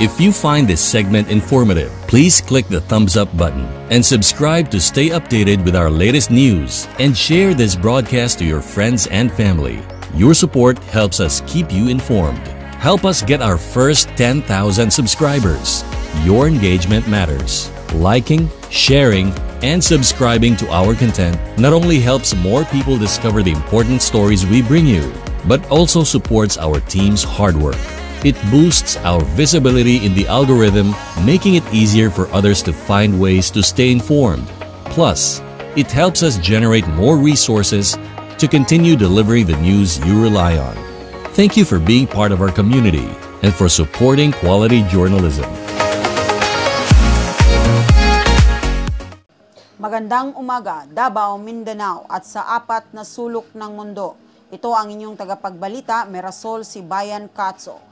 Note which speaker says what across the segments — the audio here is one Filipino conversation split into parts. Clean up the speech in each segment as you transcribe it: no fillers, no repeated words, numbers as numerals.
Speaker 1: If you find this segment informative, please click the thumbs up button and subscribe to stay updated with our latest news, and share this broadcast to your friends and family. Your support helps us keep you informed. Help us get our first 10,000 subscribers. Your engagement matters. Liking, sharing, and subscribing to our content not only helps more people discover the important stories we bring you, but also supports our team's hard work. It boosts our visibility in the algorithm, making it easier for others to find ways to stay informed. Plus, it helps us generate more resources to continue delivering the news you rely on. Thank you for being part of our community and for supporting quality journalism.
Speaker 2: Magandang umaga, Davao, Mindanao at sa apat na sulok ng mundo. Ito ang inyong tagapagbalita, Merasol Sibayan Katso.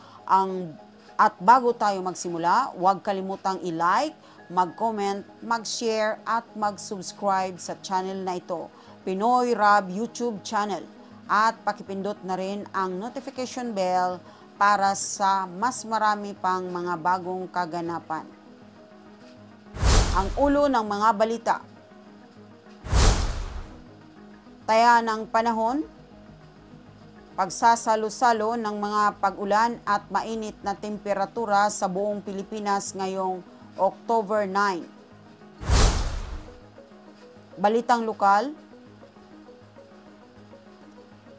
Speaker 2: At bago tayo magsimula, huwag kalimutang i-like, mag-comment, mag-share at mag-subscribe sa channel na ito, Pinoy Rab YouTube channel. At pakipindot na rin ang notification bell para sa mas marami pang mga bagong kaganapan. Ang ulo ng mga balita. Taya ng panahon, pagsasalo-salo ng mga pag-ulan at mainit na temperatura sa buong Pilipinas ngayong October 9. Balitang lokal,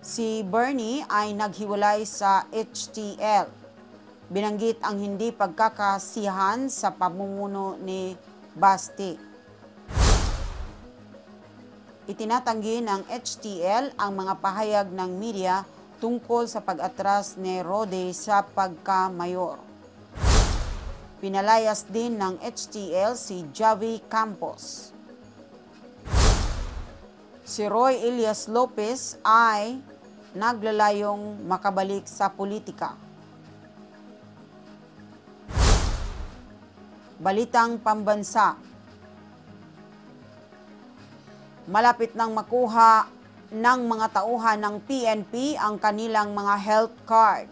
Speaker 2: si Bernie ay naghiwalay sa HTL. Binanggit ang hindi pagkakasiyahan sa pamumuno ni Basti. Itinatanggi ng HTL ang mga pahayag ng media tungkol sa pag-atras ni Rode sa pagka-mayor. Pinalayas din ng HTL si Javi Campos. Si Roy Elias Lopez ay naglalayong makabalik sa politika. Balitang pambansa. Malapit nang makuha ng mga tauhan ng PNP ang kanilang mga health card.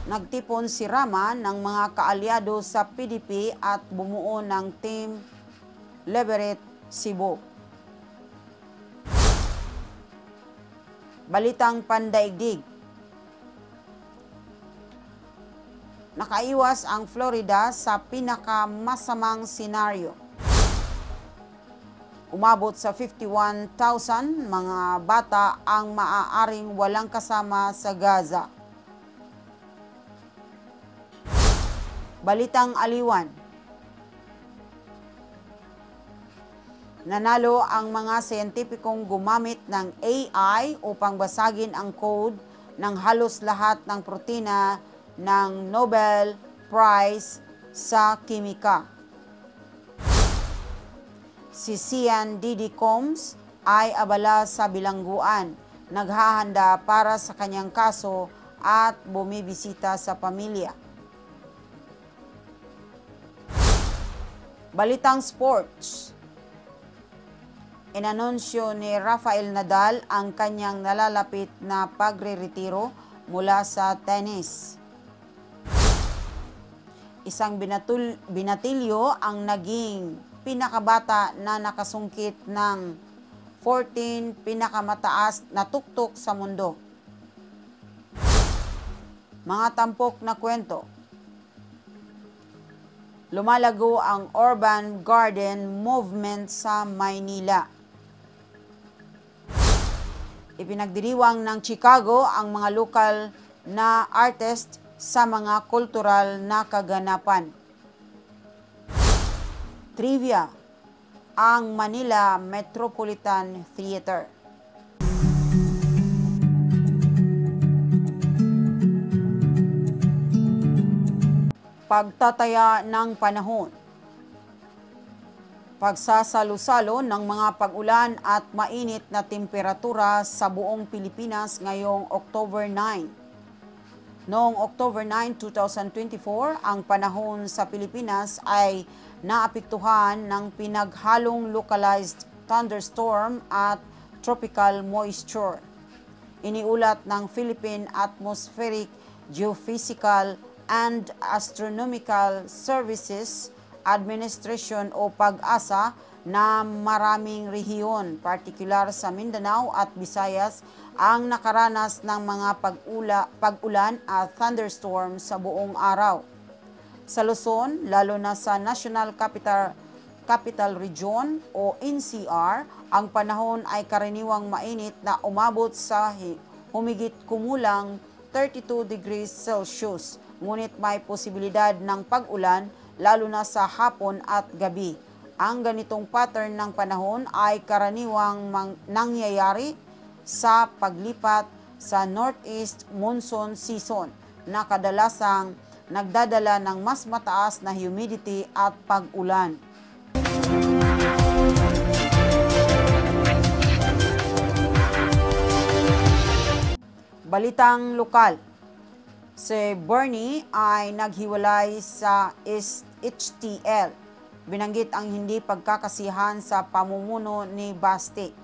Speaker 2: Nagtipon si Rama ng mga kaalyado sa PDP at bumuo ng Team Liberate Cebu. Balitang pandaigdig. Nakaiwas ang Florida sa pinakamasamang senaryo. Umabot sa 51,000 mga bata ang maaaring walang kasama sa Gaza. Balitang aliwan. Nanalo ang mga siyentipikong gumamit ng AI upang basagin ang code ng halos lahat ng protina ng Nobel Prize sa kimika. Si Sian Diddy Combs ay abala sa bilangguan, naghahanda para sa kanyang kaso at bumibisita sa pamilya. Balitang sports. Inanunsyo ni Rafael Nadal ang kanyang nalalapit na pagre-retiro mula sa tennis. Isang binatilyo ang naging pinakabata na nakasungkit ng 14 pinakamataas na tuktok sa mundo. Mga tampok na kwento. Lumalago ang urban garden movement sa Maynila. Ipinagdiriwang ng Chicago ang mga lokal na artist sa mga kultural na kaganapan. Trivia, ang Manila Metropolitan Theater. Pagtataya ng panahon. Pagsasalo-salo ng mga pag-ulan at mainit na temperatura sa buong Pilipinas ngayong October 9. Noong October 9, 2024, ang panahon sa Pilipinas ay naapektuhan ng pinaghalong localized thunderstorm at tropical moisture. Iniulat ng Philippine Atmospheric, Geophysical and Astronomical Services Administration o PAGASA na maraming rehiyon, partikular sa Mindanao at Visayas, ang nakaranas ng mga pag-ulan at thunderstorm sa buong araw. Sa Luzon, lalo na sa National Capital Region o NCR, ang panahon ay karaniwang mainit na umabot sa humigit kumulang 32 degrees Celsius, ngunit may posibilidad ng pag-ulan lalo na sa hapon at gabi. Ang ganitong pattern ng panahon ay karaniwang nangyayari sa paglipat sa Northeast Monsoon Season na kadalasang nagdadala ng mas mataas na humidity at pag-ulan. Balitang lokal. Si Bernie ay naghiwalay sa HTL. Binanggit ang hindi pagkakasiyahan sa pamumuno ni Baste.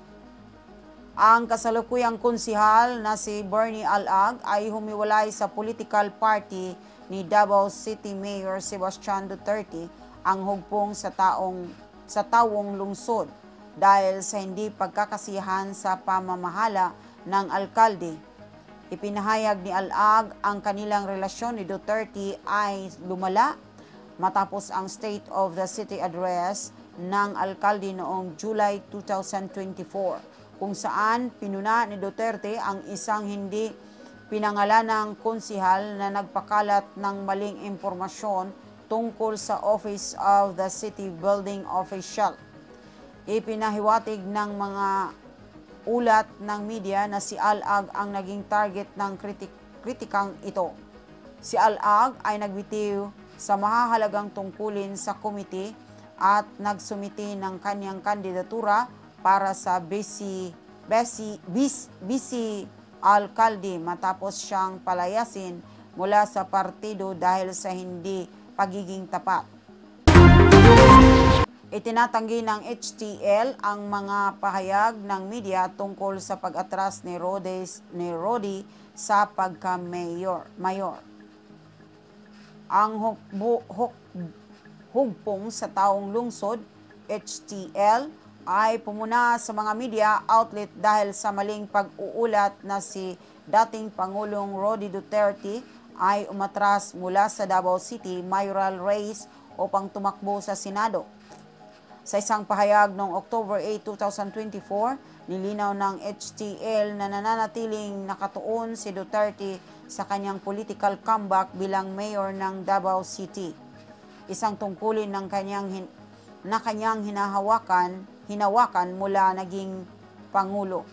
Speaker 2: Ang kasalukuyang konsihal na si Bernie Alag ay humiwalay sa political party ni Davao City Mayor Sebastian Duterte, ang hugpong sa tawong lungsod dahil sa hindi pagkakasiyahan sa pamamahala ng alkalde. Ipinahayag ni Alag ang kanilang relasyon ni Duterte ay lumala matapos ang State of the City Address ng alkalde noong July 2024, kung saan pinuna ni Duterte ang isang hindi pinangalanang konsihal na nagpakalat ng maling impormasyon tungkol sa Office of the City Building Official. Ipinahiwatig ng mga ulat ng media na si Alag ang naging target ng kritikang ito. Si Alag ay nagbitiw sa mahahalagang tungkulin sa komite at nagsumiti ng kanyang kandidatura para sa vice alkalde matapos siyang palayasin mula sa partido dahil sa hindi pagiging tapat. Itinatanggi ng HTL ang mga pahayag ng media tungkol sa pag-atras ni Rody sa pagka-mayor. Ang hugpong sa taong lungsod, HTL, ay pumuna sa mga media outlet dahil sa maling pag-uulat na si dating Pangulong Rody Duterte ay umatras mula sa Davao City mayoral race upang tumakbo sa Senado. Sa isang pahayag noong October 8, 2024, nilinaw ng HTL na nananatiling nakatuon si Duterte sa kanyang political comeback bilang mayor ng Davao City. Isang tungkulin ng kanyang hinawakan mula naging Pangulo.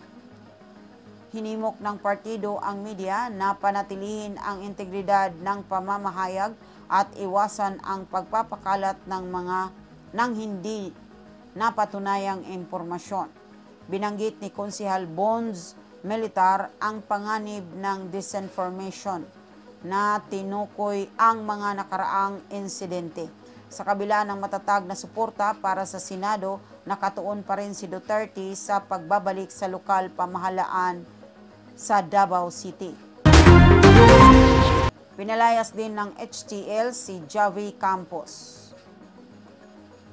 Speaker 2: Hinimok ng partido ang media na panatilihin ang integridad ng pamamahayag at iwasan ang pagpapakalat ng hindi napatunayang impormasyon. Binanggit ni Konsehal Bonds Militar ang panganib ng disinformation na tinukoy ang mga nakaraang insidente. Sa kabila ng matatag na suporta para sa Senado, nakatuon pa rin si Duterte sa pagbabalik sa lokal pamahalaan sa Davao City. Pinalayas din ng HTL si Javi Campos.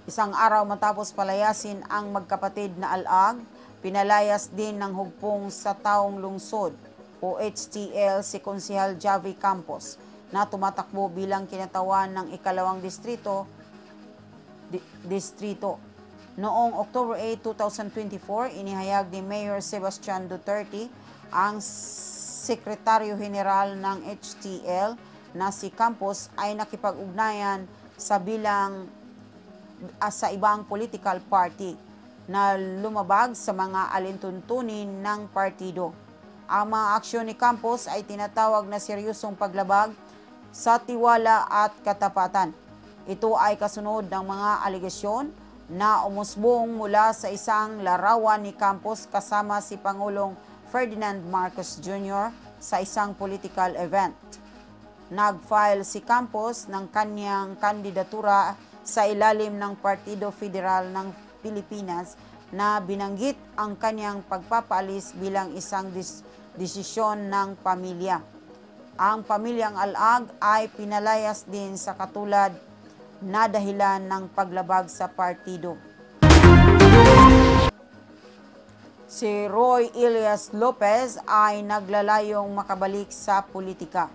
Speaker 2: Isang araw matapos palayasin ang magkapatid na Alag, pinalayas din ng hugpong sa taong lungsod o HTL si Konsehal Javi Campos na tumatakbo bilang kinatawan ng ikalawang distrito. Noong October 8, 2024, inihayag ni Mayor Sebastian Duterte ang Sekretaryo General ng HTL na si Campos ay nakipag-ugnayan sa ibang political party na lumabag sa mga alintuntunin ng partido. Ang mga aksyon ni Campos ay tinatawag na seryosong paglabag sa tiwala at katapatan. Ito ay kasunod ng mga aligasyon na umusbong mula sa isang larawan ni Campos kasama si Pangulong Ferdinand Marcos Jr. sa isang political event. Nag-file si Campos ng kanyang kandidatura sa ilalim ng Partido Federal ng Pilipinas na binanggit ang kanyang pagpapaalis bilang isang desisyon ng pamilya. Ang pamilyang Alag ay pinalayas din sa katulad na dahilan ng paglabag sa partido. Si Roy Elias Lopez ay naglalayong makabalik sa politika.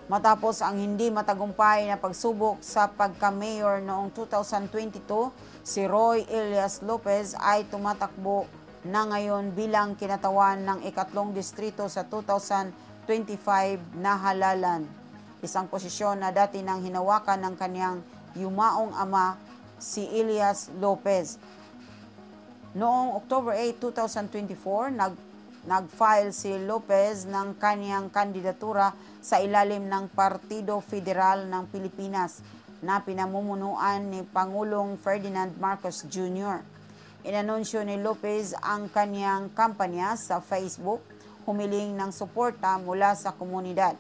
Speaker 2: Matapos ang hindi matagumpay na pagsubok sa pagka-mayor noong 2022, si Roy Elias Lopez ay tumatakbo na ngayon bilang kinatawan ng ikatlong distrito sa 2025 na halalan. Isang posisyon na dati nang hinawakan ng kanyang yumaong ama, si Elias Lopez. Noong October 8, 2024, nag-file si Lopez ng kanyang kandidatura sa ilalim ng Partido Federal ng Pilipinas na pinamumunuan ni Pangulong Ferdinand Marcos Jr. Inanunsyo ni Lopez ang kanyang kampanya sa Facebook, humiling ng suporta mula sa komunidad.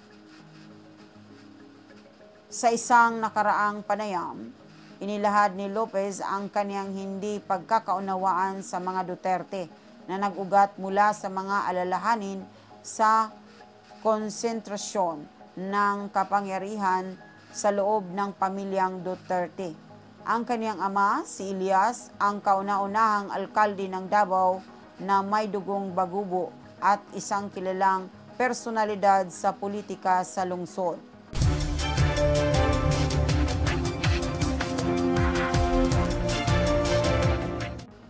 Speaker 2: Sa isang nakaraang panayam, inilahad ni Lopez ang kanyang hindi pagkakaunawaan sa mga Duterte na nag-ugat mula sa mga alalahanin sa konsentrasyon ng kapangyarihan sa loob ng pamilyang Duterte. Ang kanyang ama, si Elias, ang kauna-unahang alkalde ng Davao na may dugong bagubo at isang kilalang personalidad sa politika sa lungsod.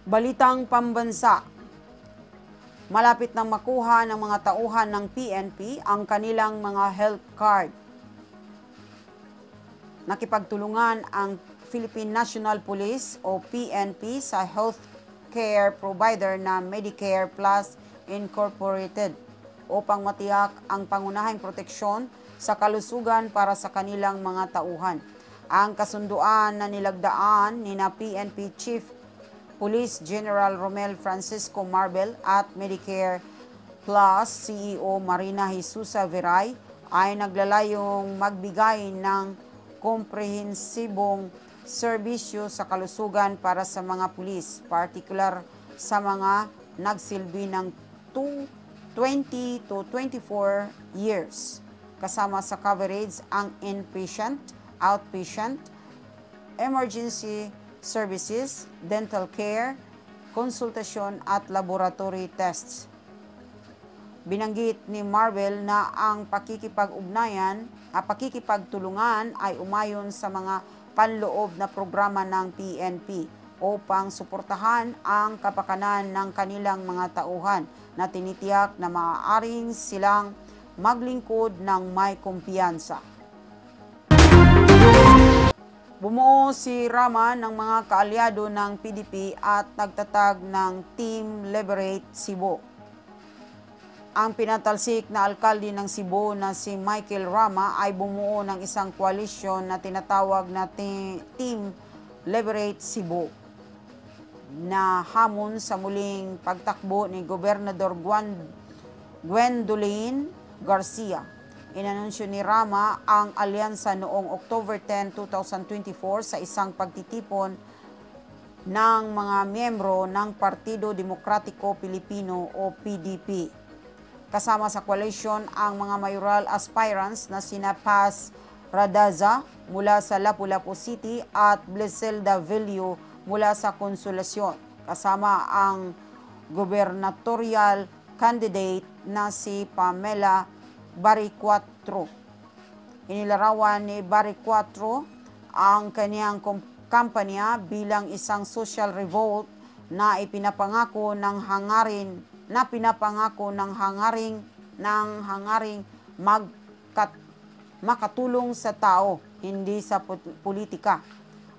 Speaker 2: Balitang pambansa. Malapit nang makuha ng mga tauhan ng PNP ang kanilang mga health card. Nakipagtulungan ang Philippine National Police o PNP sa health care provider na Medicare Plus Incorporated upang matiyak ang pangunahing proteksyon sa kalusugan para sa kanilang mga tauhan. Ang kasunduan na nilagdaan ni PNP Chief Police General Romel Francisco Marbel at Medicare Plus CEO Marina Jesusa Veray ay naglalayong magbigay ng komprehensibong serbisyo sa kalusugan para sa mga pulis, particular sa mga nagsilbi ng 20 to 24 years. Kasama sa coverage ang inpatient, outpatient, emergency services, dental care, konsultasyon at laboratory tests. Binanggit ni Marbel na ang pakikipagtulungan ay umayon sa mga panloob na programa ng PNP upang suportahan ang kapakanan ng kanilang mga tauhan na tinitiyak na maaaring silang maglingkod ng may kumpiyansa. Bumuo si Rama ng mga kaalyado ng PDP at nagtatag ng Team Liberate Cebu. Ang pinatalsik na alkalde ng Cebu na si Michael Rama ay bumuo ng isang koalisyon na tinatawag na Team Liberate Cebu na hamon sa muling pagtakbo ni Gobernador Gwendolyn Garcia. Inanunsyo ni Rama ang alyansa noong October 10, 2024 sa isang pagtitipon ng mga miyembro ng Partido Demokratiko Pilipino o PDP. Kasama sa coalition ang mga mayoral aspirants na sina Paz Radaza mula sa Lapu-Lapu City at Bleselda Villo mula sa Consolacion. Kasama ang gubernatorial candidate na si Pamela Baricuatro. Inilarawan ni Baricuatro ang kaniyang kampanya bilang isang social revolt na pinapangako ng hangaring makatulong sa tao, hindi sa politika.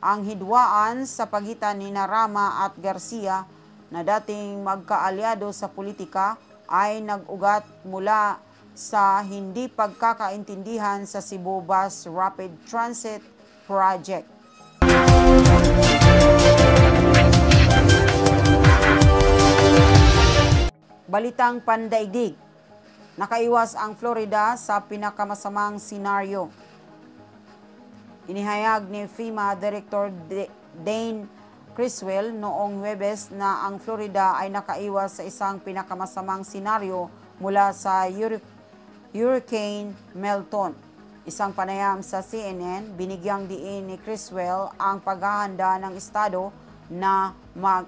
Speaker 2: Ang hidwaan sa pagitan ni Rama at Garcia na dating magkaalyado sa politika ay nag-ugat mula sa hindi pagkakaintindihan sa Cebu Bus Rapid Transit Project. Balitang pandaigdig. Nakaiwas ang Florida sa pinakamasamang senaryo. Inihayag ni FEMA Director Dane Criswell noong Huwebes na ang Florida ay nakaiwas sa isang pinakamasamang senaryo mula sa Hurricane Milton. Isang panayam sa CNN, binigyang diin ni Criswell ang paghahanda ng estado na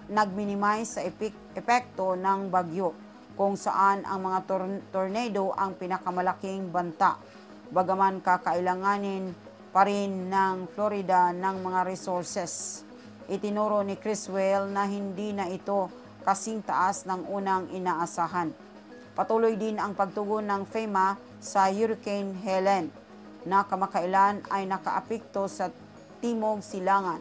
Speaker 2: nag-minimize sa epekto ng bagyo, kung saan ang mga tornado ang pinakamalaking banta. Bagaman kakailanganin pa rin ng Florida ng mga resources. Itinuro ni Criswell na hindi na ito kasing taas ng unang inaasahan. Patuloy din ang pagtugon ng FEMA sa Hurricane Helen na kamakailan ay nakaapekto sa Timog Silangan.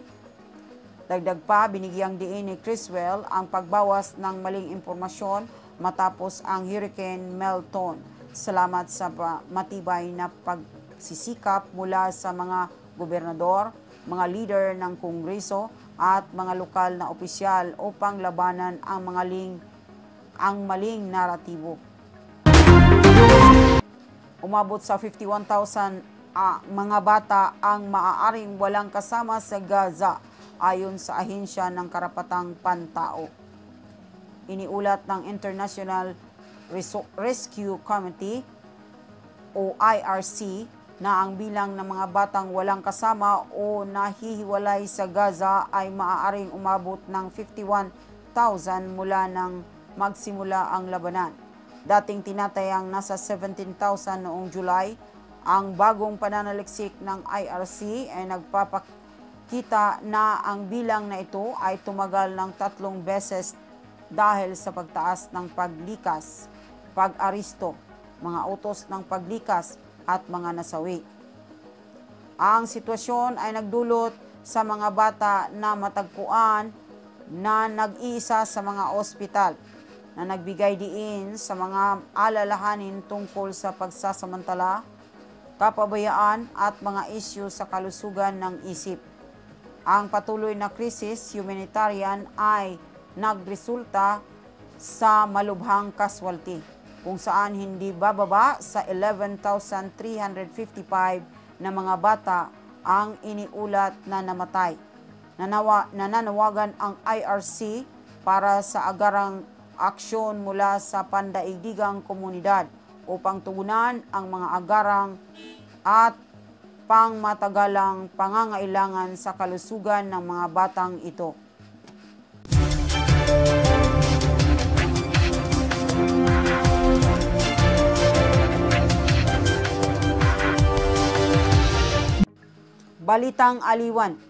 Speaker 2: Dagdag pa, binigyang diin ni Criswell ang pagbawas ng maling impormasyon matapos ang Hurricane Milton. Salamat sa matibay na pagsisikap mula sa mga gobernador, mga leader ng Kongreso at mga lokal na opisyal upang labanan ang maling naratibo. Umabot sa 51,000 mga bata ang maaaring walang kasama sa Gaza ayon sa Ahensya ng Karapatang Pantao. Iniulat ng International Rescue Committee o IRC na ang bilang ng mga batang walang kasama o nahihiwalay sa Gaza ay maaaring umabot ng 51,000 mula nang magsimula ang labanan. Dating tinatayang nasa 17,000 noong July, ang bagong pananaliksik ng IRC ay nagpapakita na ang bilang na ito ay tumagal ng 3 beses dahil sa pagtaas ng paglikas, pag-aristo, mga utos ng paglikas at mga nasawi. Ang sitwasyon ay nagdulot sa mga bata na matagpuan na nag-iisa sa mga ospital, na nagbigay diin sa mga alalahanin tungkol sa pagsasamantala, kapabayaan at mga isyu sa kalusugan ng isip. Ang patuloy na krisis humanitarian ay nagresulta sa malubhang casualty, kung saan hindi bababa sa 11,355 na mga bata ang iniulat na namatay. Nananawagan ang IRC para sa agarang aksyon mula sa pandaigdigang komunidad upang tugunan ang mga agarang at pangmatagalang pangangailangan sa kalusugan ng mga batang ito. Balitang aliwan.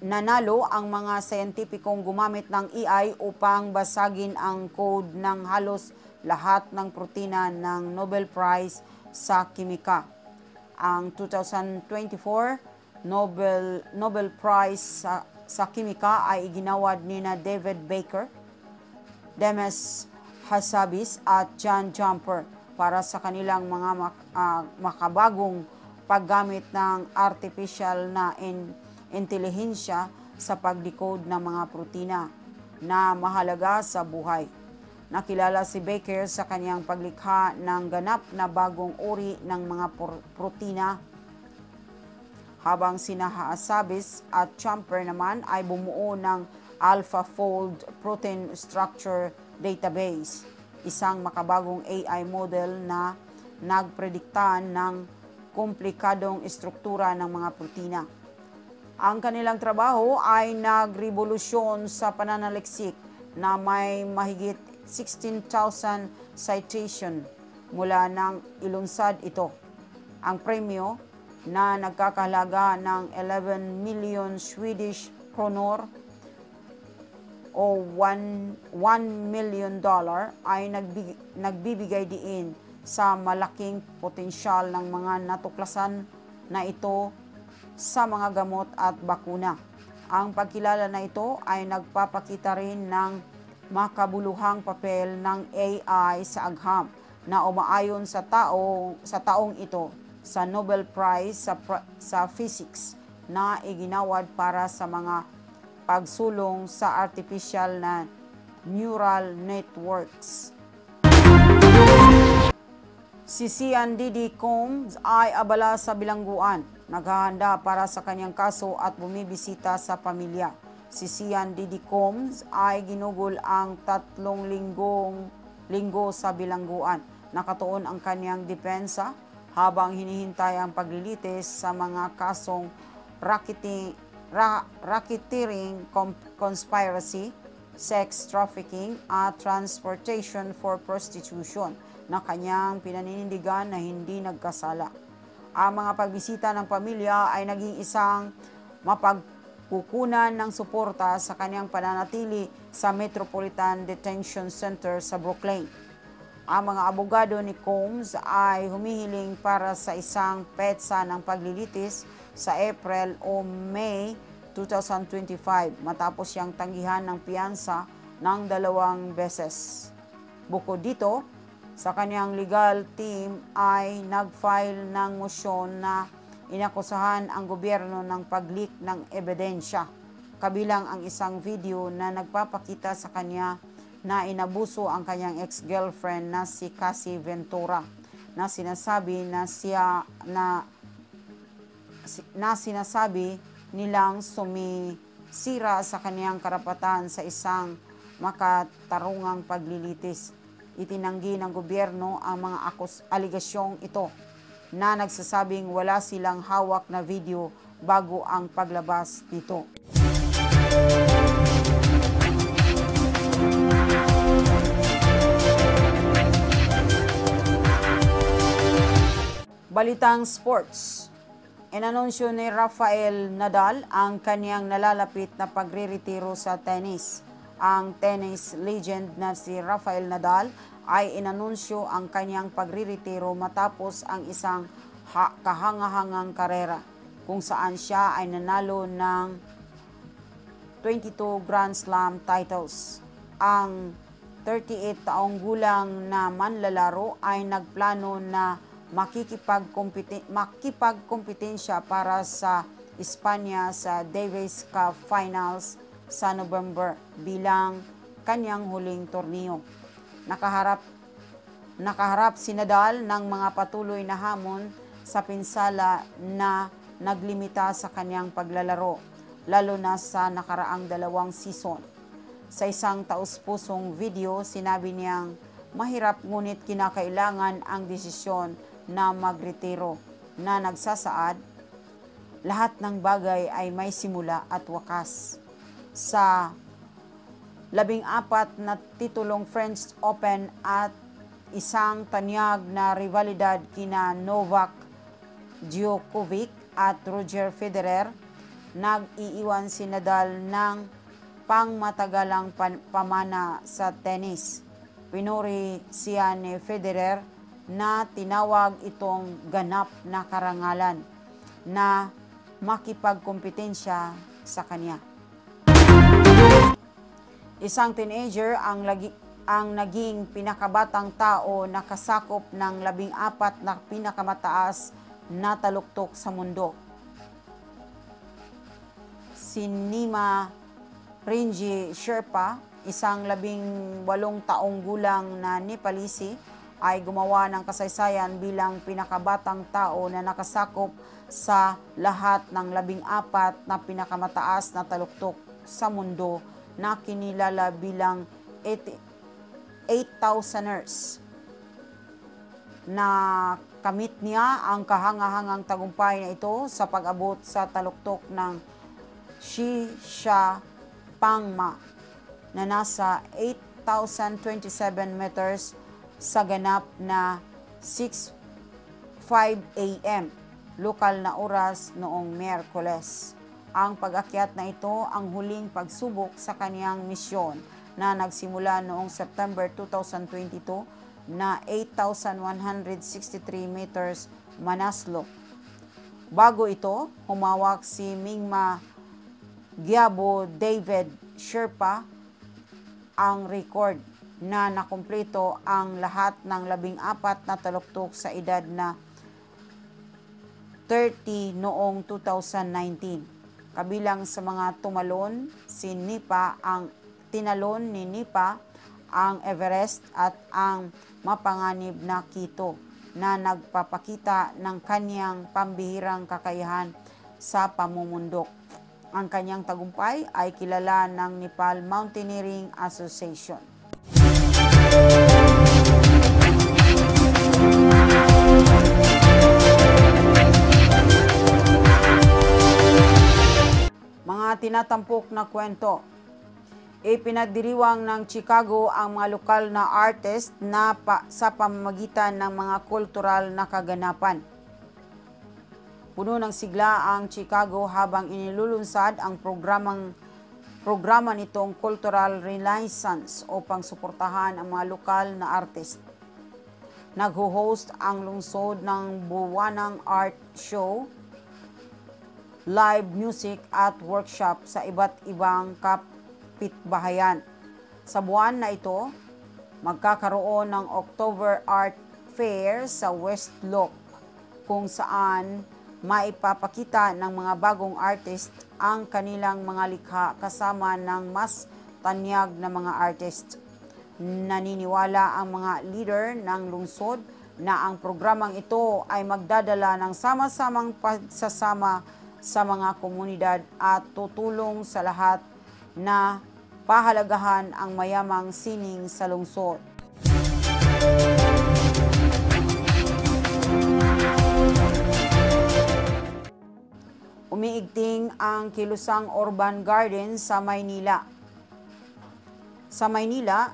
Speaker 2: Nanalo ang mga siyentipikong gumamit ng AI upang basagin ang code ng halos lahat ng protina ng Nobel Prize sa kimika. Ang 2024 Nobel Prize sa kimika ay iginawad nina David Baker, Demis Hassabis at John Jumper para sa kanilang mga makabagong paggamit ng artificial na intelihensya sa pag-decode ng mga protina na mahalaga sa buhay. Nakilala si Baker sa kanyang paglikha ng ganap na bagong uri ng mga protina, habang sina Hassabis at Jumper naman ay bumuo ng AlphaFold Protein Structure Database, isang makabagong AI model na nagpredikta ng komplikadong estruktura ng mga protina. Ang kanilang trabaho ay nagrevolusyon sa pananaliksik na may mahigit 16,000 citation mula nang ilunsad ito. Ang premyo na nagkakahalaga ng 11 million Swedish kronor o $1 million ay nagbibigay diin sa malaking potensyal ng mga natuklasan na ito sa mga gamot at bakuna. Ang pagkilala na ito ay nagpapakita rin ng makabuluhang papel ng AI sa agham na umaayon sa taong ito sa Nobel Prize sa Physics na iginawad para sa mga pagsulong sa artificial na neural networks. Si Sian Diddy Combs ay abala sa bilangguan, naghahanda para sa kanyang kaso at bumibisita sa pamilya. Si Sian Diddy Combs ay ginugol ang 3 linggo sa bilangguan. Nakatuon ang kanyang depensa habang hinihintay ang paglilitis sa mga kasong racketeering, conspiracy, sex trafficking at transportation for prostitution na kanyang pinaninindigan na hindi nagkasala. Ang mga pagbisita ng pamilya ay naging isang mapagkukunan ng suporta sa kanyang pananatili sa Metropolitan Detention Center sa Brooklyn. Ang mga abogado ni Combs ay humihiling para sa isang petsa ng paglilitis sa April o May 2025 matapos siyang tanggihan ng piyansa ng 2 beses. Bukod dito, sa kanyang legal team ay nag-file ng motion na inakusahan ang gobyerno ng pag-leak ng ebidensya, kabilang ang isang video na nagpapakita sa kanya na inabuso ang kanyang ex-girlfriend na si Cassie Ventura na sinasabi nilang sumisira sa kanyang karapatan sa isang makatarungang paglilitis. Itinanggi ng gobyerno ang mga aligasyong ito na nagsasabing wala silang hawak na video bago ang paglabas nito. Balitang sports. Inanunsyo ni Rafael Nadal ang kanyang nalalapit na pagre-retiro sa tennis. Ang tennis legend na si Rafael Nadal ay inanunsyo ang kanyang pagre-retiro matapos ang isang kahangahangang karera kung saan siya ay nanalo ng 22 Grand Slam titles. Ang 38 taong gulang na manlalaro ay nagplano na makipagkompetensya para sa Espanya sa Davis Cup Finals sa November bilang kanyang huling torneo. Nakaharap si Nadal ng mga patuloy na hamon sa pinsala na naglimita sa kanyang paglalaro, lalo na sa nakaraang 2 season. Sa isang taus-pusong video, sinabi niyang mahirap ngunit kinakailangan ang desisyon na magretiro na nagsasaad, lahat ng bagay ay may simula at wakas. Sa 14 na titulong French Open at isang tanyag na rivalidad kina Novak Djokovic at Roger Federer, nag-iiwan si Nadal ng pangmatagalang pamana sa tennis. Pinuri siya ni Federer na tinawag itong ganap na karangalan na makipagkompetensya sa kanya. Isang teenager ang naging pinakabatang tao na kasakop ng 14 na pinakamataas na taluktok sa mundo. Si Nima Rinpoche Sherpa, isang 18 taong gulang na Nepalese, ay gumawa ng kasaysayan bilang pinakabatang tao na nakasakop sa lahat ng 14 na pinakamataas na taluktok sa mundo na kinilala bilang 8,000ers. Nakamit niya ang kahangahangang tagumpay na ito sa pag-abot sa taluktok ng Shisha Pangma na nasa 8,027 meters sa ganap na 6:05 a.m. lokal na oras noong Miyerkules. Ang pag-akyat na ito ang huling pagsubok sa kaniyang misyon na nagsimula noong September 2022 na 8,163 meters Manaslu. Bago ito, humawak si Mingma Gyabo David Sherpa ang record na nakumpleto ang lahat ng 14 na taluktok sa edad na 30 noong 2019. Kabilang sa mga tumalon, tinalon ni Nipa ang Everest at ang mapanganib na Quito, na nagpapakita ng kanyang pambihirang kakayahan sa pamumundok. Ang kanyang tagumpay ay kilala ng Nepal Mountaineering Association. Mga tinatampok na kwento. Ipinagdiriwang ng Chicago ang mga lokal na artist sa pamamagitan ng mga kultural na kaganapan. Puno ng sigla ang Chicago habang inilulunsad ang programa nitong Cultural Renaissance upang suportahan ang mga lokal na artist. Nagho-host ang lungsod ng buwanang art show, live music at workshop sa iba't ibang kapitbahayan. Sa buwan na ito, magkakaroon ng October Art Fair sa West Loop, kung saan maipapakita ng mga bagong artist ang kanilang mga likha kasama ng mas tanyag na mga artist. Naniniwala ang mga leader ng lungsod na ang programang ito ay magdadala ng sama-samang pagsasama sa mga komunidad at tutulong sa lahat na pahalagahan ang mayamang sining sa lungsod. Umiigting ang kilusang urban garden sa Maynila. Sa Maynila,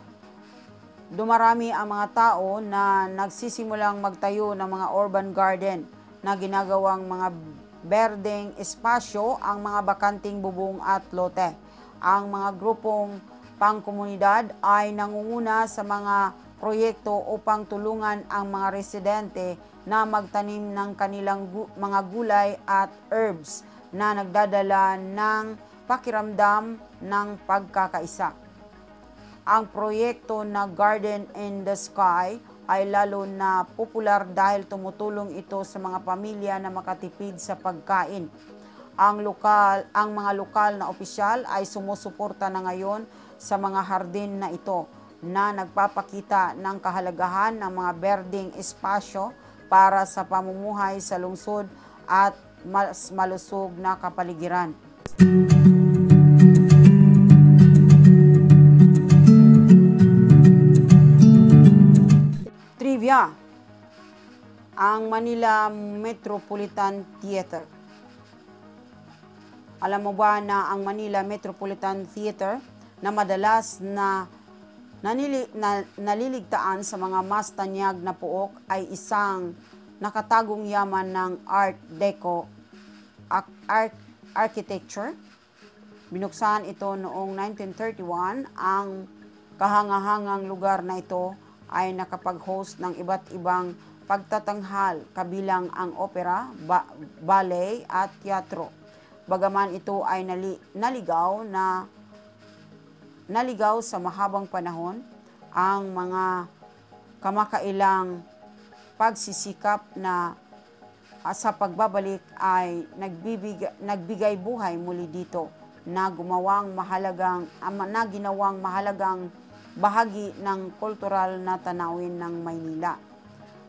Speaker 2: dumarami ang mga tao na nagsisimulang magtayo ng mga urban garden na ginagawang mga berdeng espasyo ang mga bakanting bubong at lote. Ang mga grupong pangkomunidad ay nangunguna sa mga proyekto upang tulungan ang mga residente na magtanim ng kanilang mga gulay at herbs na nagdadala ng pakiramdam ng pagkakaisa. Ang proyekto na Garden in the Sky ay lalo na popular dahil tumutulong ito sa mga pamilya na makatipid sa pagkain. Ang mga lokal na opisyal ay sumusuporta na ngayon sa mga hardin na ito na nagpapakita ng kahalagahan ng mga berdeng espasyo para sa pamumuhay sa lungsod at mas malusog na kapaligiran. Trivia. Ang Manila Metropolitan Theater. Alam mo ba na ang Manila Metropolitan Theater na madalas na naliligtaan sa mga mas tanyag na puok ay isang nakatagong yaman ng Art Deco architecture. Binuksan ito noong 1931. Ang kahangahangang lugar na ito ay nakapag-host ng iba't ibang pagtatanghal kabilang ang opera, ballet at teatro. Bagaman ito ay naligaw sa mahabang panahon, ang mga kamakailang pagsisikap na sa pagbabalik ay nagbigay buhay muli dito na ginawang mahalagang bahagi ng kultural na tanawin ng Maynila.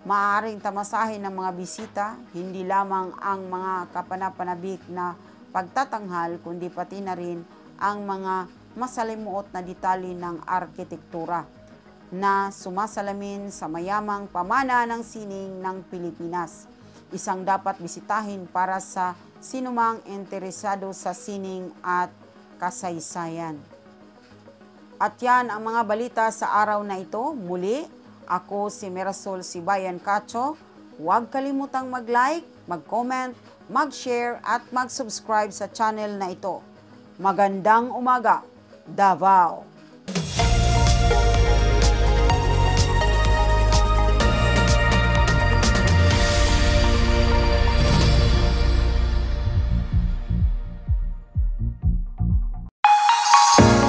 Speaker 2: Maaaring tamasahin ng mga bisita hindi lamang ang mga kapanapanabik na pagtatanghal kundi pati na rin ang mga masalimuot na detalye ng arkitektura na sumasalamin sa mayamang pamana ng sining ng Pilipinas. Isang dapat bisitahin para sa sinumang interesado sa sining at kasaysayan. At yan ang mga balita sa araw na ito. Muli, ako si Mirasol Sibayan Cacho. Huwag kalimutang mag-like, mag-comment, mag-share at mag-subscribe sa channel na ito. Magandang umaga, Davao!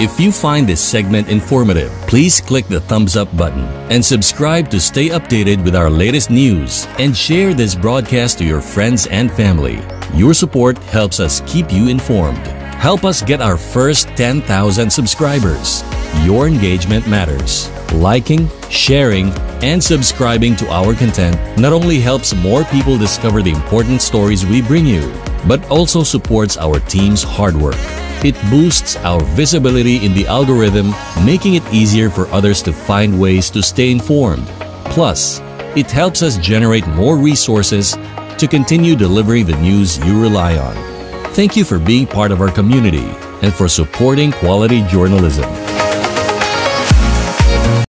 Speaker 1: If you find this segment informative, please click the thumbs up button and subscribe to stay updated with our latest news, and share this broadcast to your friends and family. Your support helps us keep you informed. Help us get our first 10,000 subscribers. Your engagement matters. Liking, sharing, and subscribing to our content not only helps more people discover the important stories we bring you, but also supports our team's hard work. It boosts our visibility in the algorithm, making it easier for others to find ways to stay informed. Plus, it helps us generate more resources to continue delivering the news you rely on. Thank you for being part of our community and for supporting quality journalism.